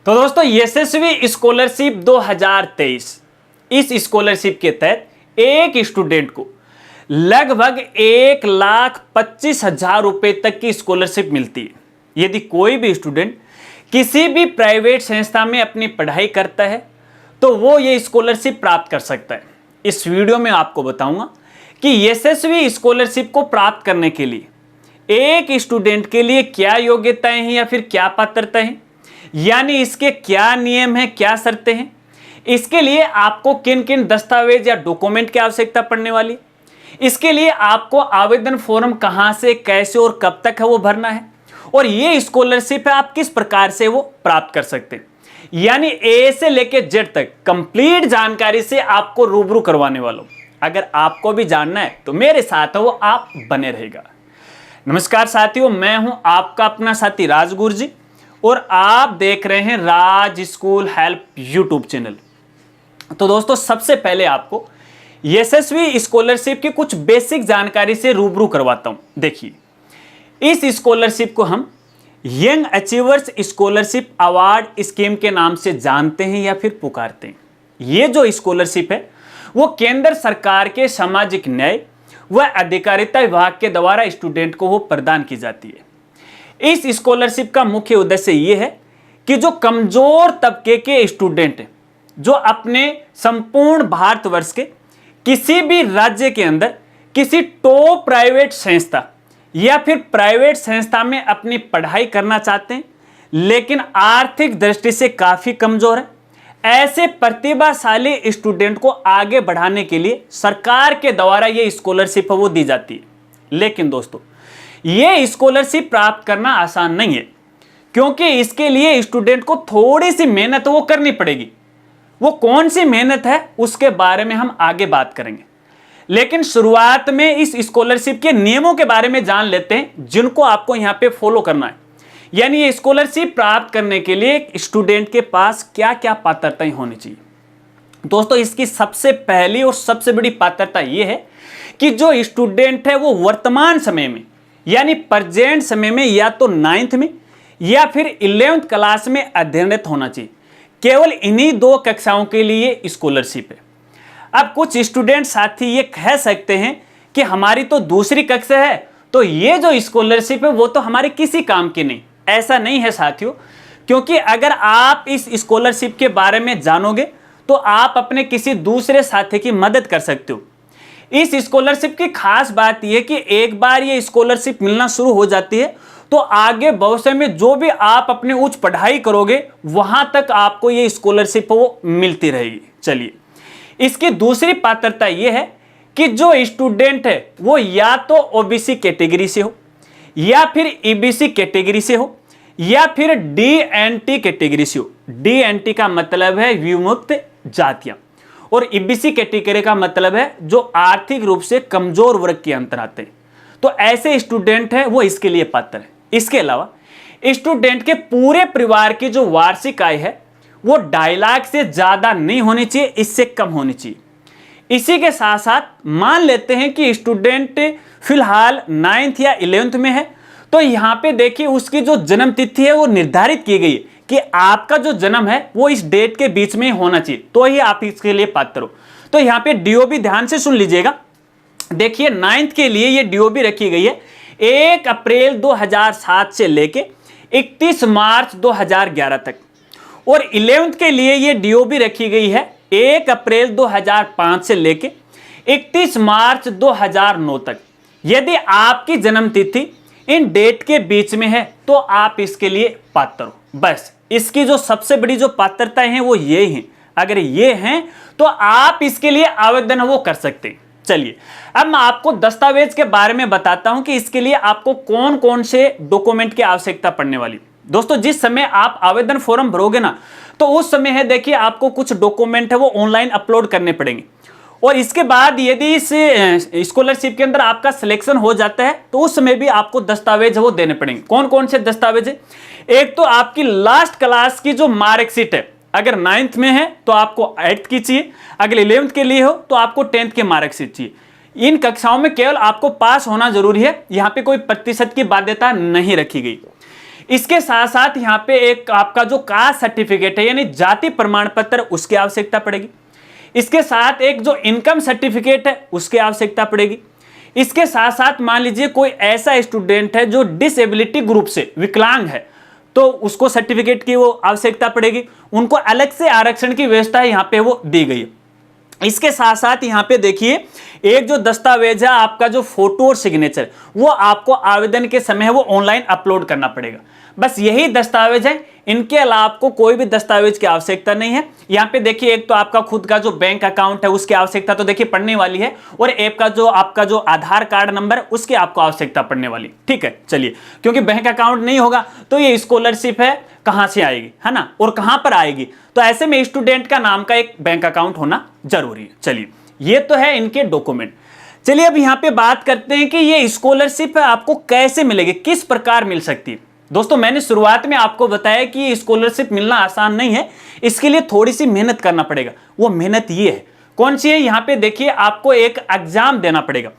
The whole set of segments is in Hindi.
तो दोस्तों यशस्वी स्कॉलरशिप 2023, इस स्कॉलरशिप के तहत एक स्टूडेंट को लगभग 1,25,000 रुपए तक की स्कॉलरशिप मिलती है। यदि कोई भी स्टूडेंट किसी भी प्राइवेट संस्था में अपनी पढ़ाई करता है तो वो ये स्कॉलरशिप प्राप्त कर सकता है। इस वीडियो में आपको बताऊंगा कि यशस्वी स्कॉलरशिप को प्राप्त करने के लिए एक स्टूडेंट के लिए क्या योग्यताएं हैं या फिर क्या पात्रता है, यानी इसके क्या नियम हैं, क्या शर्तें हैं, इसके लिए आपको किन किन दस्तावेज या डॉक्यूमेंट की आवश्यकता पड़ने वाली, इसके लिए आपको आवेदन फॉर्म कहां से, कैसे और कब तक है वो भरना है, और ये स्कॉलरशिप है आप किस प्रकार से वो प्राप्त कर सकते हैं। यानी ए से लेके जेड तक कंप्लीट जानकारी से आपको रूबरू करवाने वाला हूं। अगर आपको भी जानना है तो मेरे साथ वो आप बने रहेगा। नमस्कार साथियों, मैं हूं आपका अपना साथी राज गुरजी और आप देख रहे हैं राज स्कूल हेल्प यूट्यूब चैनल। तो दोस्तों सबसे पहले आपको यशस्वी स्कॉलरशिप की कुछ बेसिक जानकारी से रूबरू करवाता हूं। देखिए, इस स्कॉलरशिप को हम young achievers scholarship award scheme के नाम से जानते हैं या फिर पुकारते हैं। ये जो स्कॉलरशिप है वो केंद्र सरकार के सामाजिक न्याय व अधिकारिता विभाग के द्वारा स्टूडेंट को वो प्रदान की जाती है। इस स्कॉलरशिप का मुख्य उद्देश्य ये है कि जो कमजोर तबके के स्टूडेंट हैं, जो अपने संपूर्ण भारतवर्ष के किसी भी राज्य के अंदर किसी टॉप प्राइवेट संस्था या फिर प्राइवेट संस्था में अपनी पढ़ाई करना चाहते हैं लेकिन आर्थिक दृष्टि से काफी कमजोर है, ऐसे प्रतिभाशाली स्टूडेंट को आगे बढ़ाने के लिए सरकार के द्वारा ये स्कॉलरशिप वो दी जाती है। लेकिन दोस्तों ये स्कॉलरशिप प्राप्त करना आसान नहीं है, क्योंकि इसके लिए स्टूडेंट को थोड़ी सी मेहनत वो करनी पड़ेगी। वो कौन सी मेहनत है उसके बारे में हम आगे बात करेंगे, लेकिन शुरुआत में इस स्कॉलरशिप के नियमों के बारे में जान लेते हैं जिनको आपको यहां पे फॉलो करना है। यानी ये स्कॉलरशिप प्राप्त करने के लिए स्टूडेंट के पास क्या क्या पात्रताएं होनी चाहिए। दोस्तों इसकी सबसे पहली और सबसे बड़ी पात्रता यह है कि जो स्टूडेंट है वो वर्तमान समय में यानी प्रेजेंट समय में या तो 9th में या फिर 11th क्लास में अध्ययनरत होना चाहिए। केवल इन्हीं 2 कक्षाओं के लिए स्कॉलरशिप है। अब कुछ स्टूडेंट साथी ये कह सकते हैं कि हमारी तो दूसरी कक्षा है तो ये जो स्कॉलरशिप है वो तो हमारे किसी काम की नहीं। ऐसा नहीं है साथियों, क्योंकि अगर आप इस स्कॉलरशिप के बारे में जानोगे तो आप अपने किसी दूसरे साथी की मदद कर सकते हो। इस स्कॉलरशिप की खास बात यह कि एक बार ये स्कॉलरशिप मिलना शुरू हो जाती है तो आगे भविष्य में जो भी आप अपनी उच्च पढ़ाई करोगे वहां तक आपको ये स्कॉलरशिप वो मिलती रहेगी। चलिए, इसकी दूसरी पात्रता यह है कि जो स्टूडेंट है वो या तो ओबीसी कैटेगरी से हो या फिर ईबीसी कैटेगरी से हो या फिर डीएनटी कैटेगरी से हो। डीएनटी का मतलब है विमुक्त जातियां और ईबीसी कैटेगरी का मतलब है जो आर्थिक रूप से कमजोर वर्ग के अंतर आते हैं। तो ऐसे स्टूडेंट हैं वो इसके लिए पात्र है। इसके अलावा स्टूडेंट के पूरे परिवार की जो वार्षिक आय है वो 2.5 लाख से ज्यादा नहीं होनी चाहिए, इससे कम होनी चाहिए। इसी के साथ साथ मान लेते हैं कि स्टूडेंट फिलहाल 9th या 11th में है तो यहां पे देखिए उसकी जो जन्म तिथि है वो निर्धारित की गई है कि आपका जो जन्म है वो इस डेट के बीच में होना चाहिए, तो ही आप इसके लिए पात्र हो। तो यहां पे डीओबी ध्यान से सुन लीजिएगा। देखिए 9th के लिए ये डीओबी रखी गई है 1 अप्रैल 2007 से लेके 31 मार्च 2011 तक, और 11th के लिए ये डीओबी रखी गई है 1 अप्रैल 2005 से लेके 31 मार्च 2009 तक। यदि आपकी जन्म तिथि इन डेट के बीच में है तो आप इसके लिए पात्र हो। बस इसकी जो सबसे बड़ी जो पात्रताएं हैं वो ये हैं। अगर ये हैं तो आप इसके लिए आवेदन वो कर सकते हैं। चलिए, अब मैं आपको दस्तावेज के बारे में बताता हूं कि इसके लिए आपको कौन कौन से डॉक्यूमेंट की आवश्यकता पड़ने वाली। दोस्तों जिस समय आप आवेदन फॉर्म भरोगे ना तो उस समय है देखिए आपको कुछ डॉक्यूमेंट है वो ऑनलाइन अपलोड करने पड़ेंगे, और इसके बाद यदि इस स्कॉलरशिप के अंदर आपका सिलेक्शन हो जाता है तो उस समय भी आपको दस्तावेज वो देने पड़ेंगे। कौन कौन से दस्तावेज है? एक तो आपकी लास्ट क्लास की जो मार्कशीट है, अगर 9th में है तो आपको 8th की चाहिए, अगर 11th के लिए हो तो आपको 10th की मार्कशीट चाहिए। इन कक्षाओं में केवल आपको पास होना जरूरी है, यहां पे कोई प्रतिशत की बाध्यता नहीं रखी गई। इसके साथ साथ यहाँ पे एक आपका जो कास्ट सर्टिफिकेट है यानी जाति प्रमाण पत्र उसकी आवश्यकता पड़ेगी। इसके साथ एक जो इनकम सर्टिफिकेट है उसकी आवश्यकता पड़ेगी। इसके साथ साथ मान लीजिए कोई ऐसा स्टूडेंट है जो डिसेबिलिटी ग्रुप से विकलांग है तो उसको सर्टिफिकेट की वो आवश्यकता पड़ेगी। उनको अलग से आरक्षण की व्यवस्था यहाँ पे वो दी गई है। इसके साथ साथ यहाँ पे देखिए एक जो दस्तावेज है आपका जो फोटो और सिग्नेचर वो आपको आवेदन के समय है वो ऑनलाइन अपलोड करना पड़ेगा। बस यही दस्तावेज है, इनके अलावा आपको कोई भी दस्तावेज की आवश्यकता नहीं है। यहाँ पे देखिए एक तो आपका खुद का जो बैंक अकाउंट है उसकी आवश्यकता तो देखिए पड़ने वाली है, और एक का जो आपका जो आधार कार्ड नंबर उसकी आपको आवश्यकता पड़ने वाली। ठीक है, चलिए, क्योंकि बैंक अकाउंट नहीं होगा तो ये स्कॉलरशिप है कहां से आएगी, है ना, और कहां पर आएगी, तो ऐसे में स्टूडेंट का नाम का एक बैंक अकाउंट होना जरूरी है। चलिए, ये तो है इनके डॉक्यूमेंट। चलिए अब यहां पे बात करते हैं कि ये स्कॉलरशिप आपको कैसे मिलेगी, किस प्रकार मिल सकती है। दोस्तों मैंने शुरुआत में आपको बताया कि ये स्कॉलरशिप मिलना आसान नहीं है, इसके लिए थोड़ी सी मेहनत करना पड़ेगा। वो मेहनत ये है, कौन सी है, यहां पे देखिए आपको एक एग्जाम देना पड़ेगा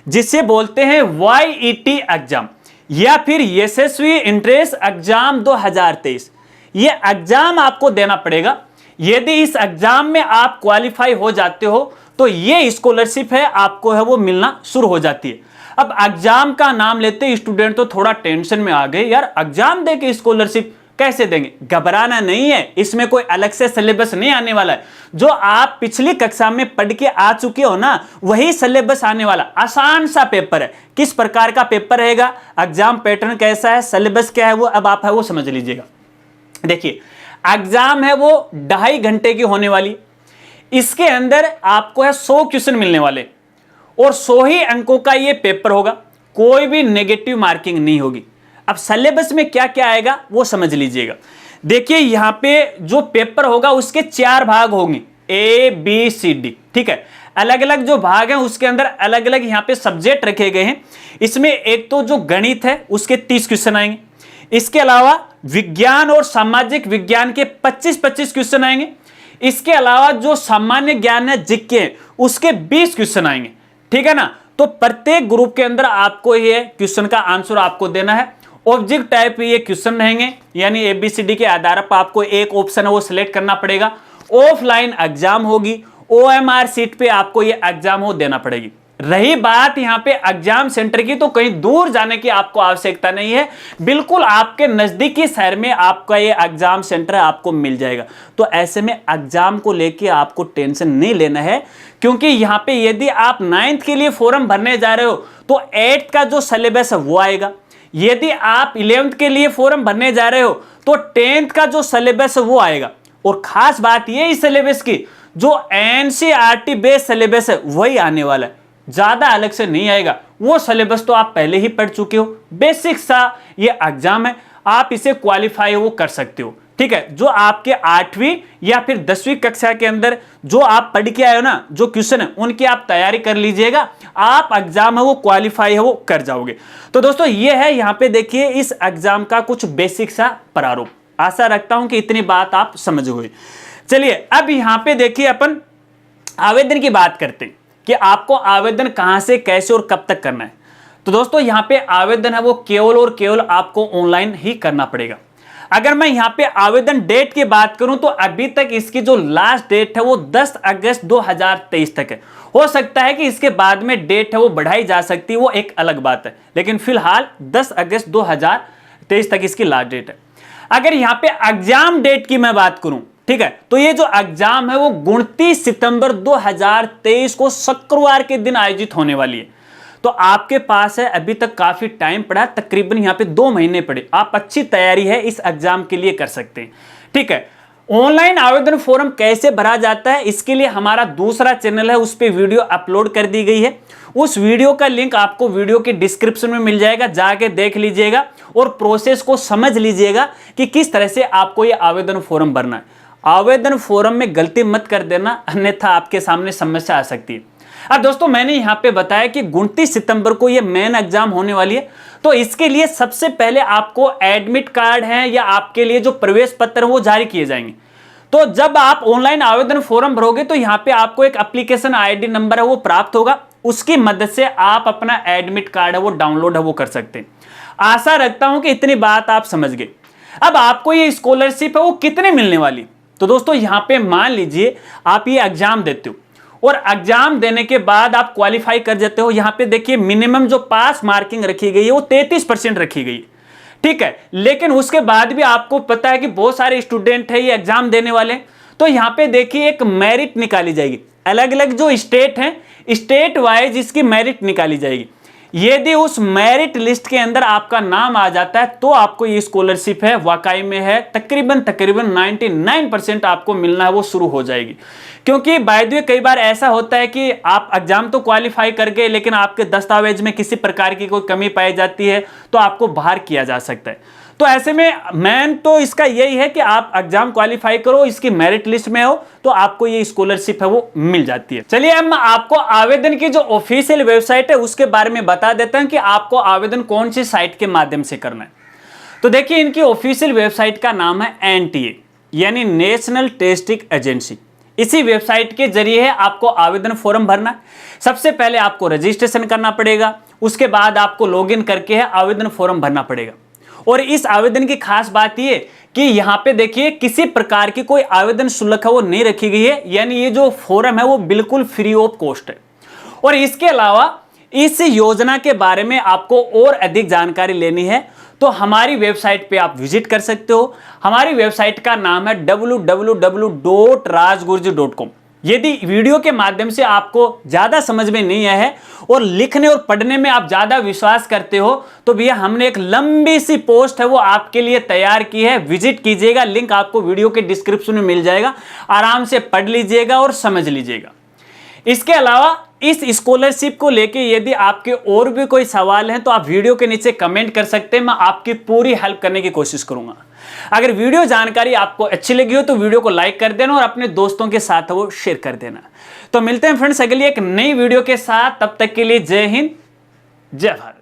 जिसे बोलते हैं YET एग्जाम या फिर यशस्वी एंट्रेंस एग्जाम 2023। ये एग्जाम आपको देना पड़ेगा। यदि इस एग्जाम में आप क्वालिफाई हो जाते हो तो ये स्कॉलरशिप है आपको है वो मिलना शुरू हो जाती है। अब एग्जाम का नाम लेते स्टूडेंट तो थोड़ा टेंशन में आ गए, यार एग्जाम दे के स्कॉलरशिप कैसे देंगे। घबराना नहीं है, इसमें कोई अलग से सिलेबस नहीं आने वाला है। जो आप पिछली कक्षा में पढ़ के आ चुके हो ना वही सिलेबस आने वाला। आसान सा पेपर है। किस प्रकार का पेपर रहेगा, एग्जाम पैटर्न कैसा है, सिलेबस क्या है, वो अब आप है वो समझ लीजिएगा। देखिए एग्जाम है वो 2.5 घंटे की होने वाली। इसके अंदर आपको है 100 क्वेश्चन मिलने वाले और 100 ही अंकों का ये पेपर होगा। कोई भी नेगेटिव मार्किंग नहीं होगी। अब सिलेबस में क्या क्या आएगा वो समझ लीजिएगा। देखिए यहां पे जो पेपर होगा उसके 4 भाग होंगे, ABCD। ठीक है, अलग अलग जो भाग हैं उसके अंदर अलग अलग यहां पे सब्जेक्ट रखे गए हैं। इसमें एक तो जो गणित है उसके 30 क्वेश्चन आएंगे। इसके अलावा विज्ञान और सामाजिक विज्ञान के 25-25 क्वेश्चन आएंगे। इसके अलावा जो सामान्य ज्ञान है जीके हैं उसके 20 क्वेश्चन आएंगे। ठीक है ना, तो प्रत्येक ग्रुप के अंदर आपको ये क्वेश्चन का आंसर आपको देना है। ऑब्जेक्ट टाइप ये क्वेश्चन रहेंगे, यानी ABCD के आधार पर आपको एक ऑप्शन है वो सिलेक्ट करना पड़ेगा। ऑफलाइन एग्जाम होगी, OMR सीट पे आपको ये एग्जाम हो देना पड़ेगी। रही बात यहाँ पे एग्जाम सेंटर की, तो कहीं दूर जाने की आपको आवश्यकता नहीं है, बिल्कुल आपके नजदीकी शहर में आपका ये एग्जाम सेंटर आपको मिल जाएगा। तो ऐसे में एग्जाम को लेके आपको टेंशन नहीं लेना है, क्योंकि यहाँ पे यदि आप 9th के लिए फॉर्म भरने जा रहे हो तो 8th का जो सिलेबस है वो आएगा। यदि आप 11th के लिए फॉर्म भरने जा रहे हो तो 10th का जो सिलेबस है वो आएगा। और खास बात ये इस सिलेबस की जो NCERT बेस्ड सिलेबस है वही आने वाला है, ज्यादा अलग से नहीं आएगा। वो सिलेबस तो आप पहले ही पढ़ चुके हो। बेसिक सा ये एग्जाम है, आप इसे क्वालिफाई वो कर सकते हो। ठीक है, जो आपके 8वीं या फिर 10वीं कक्षा के अंदर जो आप पढ़ के आए हो ना, जो क्वेश्चन है उनकी आप तैयारी कर लीजिएगा, आप एग्जाम है वो क्वालिफाई है वो कर जाओगे। तो दोस्तों ये है यहाँ पे देखिए इस एग्जाम का कुछ बेसिक सा प्रारूप। आशा रखता हूं कि इतनी बात आप समझ गए। चलिए अब यहाँ पे देखिए अपन आवेदन की बात करते हैं कि आपको आवेदन कहां से, कैसे और कब तक करना है। तो दोस्तों यहां पे आवेदन है वो केवल और केवल आपको ऑनलाइन ही करना पड़ेगा। अगर मैं यहां पे आवेदन डेट की बात करूं तो अभी तक इसकी जो लास्ट डेट है वो 10 अगस्त 2023 तक है। हो सकता है कि इसके बाद में डेट है वो बढ़ाई जा सकती है, वो एक अलग बात है, लेकिन फिलहाल 10 अगस्त 2023 तक इसकी लास्ट डेट है। अगर यहां पे एग्जाम डेट की मैं बात करूं, ठीक है, तो ये जो एग्जाम है वो 29 सितंबर 2023 को शुक्रवार के दिन आयोजित होने वाली है। तो आपके पास है अभी तक काफी टाइम पड़ा, तकरीबन यहाँ पे 2 महीने पड़े। आप अच्छी तैयारी है इस एग्जाम के लिए कर सकते हैं। ठीक है, ऑनलाइन आवेदन फॉर्म कैसे भरा जाता है इसके लिए हमारा दूसरा चैनल है, उस पर वीडियो अपलोड कर दी गई है। उस वीडियो का लिंक आपको वीडियो के डिस्क्रिप्शन में मिल जाएगा, जाके देख लीजिएगा और प्रोसेस को समझ लीजिएगा कि किस तरह से आपको ये आवेदन फॉर्म भरना है। आवेदन फॉर्म में गलती मत कर देना, अन्यथा आपके सामने समस्या आ सकती है। अब दोस्तों मैंने यहां पे बताया कि 29 सितंबर को ये मेन एग्जाम होने वाली है, तो इसके लिए सबसे पहले आपको एडमिट कार्ड है या आपके लिए जो प्रवेश पत्र है वो जारी किए जाएंगे। तो जब आप ऑनलाइन आवेदन फॉर्म भरोगे तो यहाँ पे आपको एक एप्लीकेशन ID नंबर है वो प्राप्त होगा। उसकी मदद से आप अपना एडमिट कार्ड है वो डाउनलोड है वो कर सकते हैं। आशा रखता हूं कि इतनी बात आप समझ गए। अब आपको ये स्कॉलरशिप है वो कितने मिलने वाली, तो दोस्तों यहां पे मान लीजिए आप ये एग्जाम देते हो और एग्जाम देने के बाद आप क्वालिफाई कर जाते हो। यहां पे देखिए मिनिमम जो पास मार्किंग रखी गई है वो 33% रखी गई है, ठीक है। लेकिन उसके बाद भी आपको पता है कि बहुत सारे स्टूडेंट है ये एग्जाम देने वाले, तो यहां पे देखिए एक मेरिट निकाली जाएगी। अलग अलग जो स्टेट हैं, स्टेट वाइज इसकी मेरिट निकाली जाएगी। यदि उस मेरिट लिस्ट के अंदर आपका नाम आ जाता है तो आपको ये स्कॉलरशिप है वाकई में है तकरीबन 99% आपको मिलना है वो शुरू हो जाएगी। क्योंकि बाय द वे कई बार ऐसा होता है कि आप एग्जाम तो क्वालिफाई कर गए लेकिन आपके दस्तावेज में किसी प्रकार की कोई कमी पाई जाती है तो आपको बाहर किया जा सकता है। तो ऐसे में मेन तो इसका यही है कि आप एग्जाम क्वालिफाई करो, इसकी मेरिट लिस्ट में हो तो आपको ये स्कॉलरशिप है वो मिल जाती है। चलिए हम आपको आवेदन की जो ऑफिशियल वेबसाइट है उसके बारे में बता देते हैं कि आपको आवेदन कौन सी साइट के माध्यम से करना है। तो देखिए इनकी ऑफिशियल वेबसाइट का नाम है NTA यानी नेशनल टेस्टिंग एजेंसी। इसी वेबसाइट के जरिए है आपको आवेदन फॉर्म भरना है। सबसे पहले आपको रजिस्ट्रेशन करना पड़ेगा, उसके बाद आपको लॉगिन करके है आवेदन फॉर्म भरना पड़ेगा। और इस आवेदन की खास बात यह कि यहां पे देखिए किसी प्रकार की कोई आवेदन शुल्क है वो नहीं रखी गई है, यानी ये जो फॉर्म है वो बिल्कुल फ्री ऑफ कॉस्ट है। और इसके अलावा इस योजना के बारे में आपको और अधिक जानकारी लेनी है तो हमारी वेबसाइट पे आप विजिट कर सकते हो। हमारी वेबसाइट का नाम है www.rajgurji.com। यदि वीडियो के माध्यम से आपको ज्यादा समझ में नहीं आया है और लिखने और पढ़ने में आप ज्यादा विश्वास करते हो तो भैया हमने एक लंबी सी पोस्ट है वो आपके लिए तैयार की है, विजिट कीजिएगा। लिंक आपको वीडियो के डिस्क्रिप्शन में मिल जाएगा, आराम से पढ़ लीजिएगा और समझ लीजिएगा। इसके अलावा इस स्कॉलरशिप को लेके यदि आपके और भी कोई सवाल हैं तो आप वीडियो के नीचे कमेंट कर सकते हैं, मैं आपकी पूरी हेल्प करने की कोशिश करूंगा। अगर वीडियो जानकारी आपको अच्छी लगी हो तो वीडियो को लाइक कर देना और अपने दोस्तों के साथ वो शेयर कर देना। तो मिलते हैं फ्रेंड्स अगली एक नई वीडियो के साथ, तब तक के लिए जय हिंद जय भारत।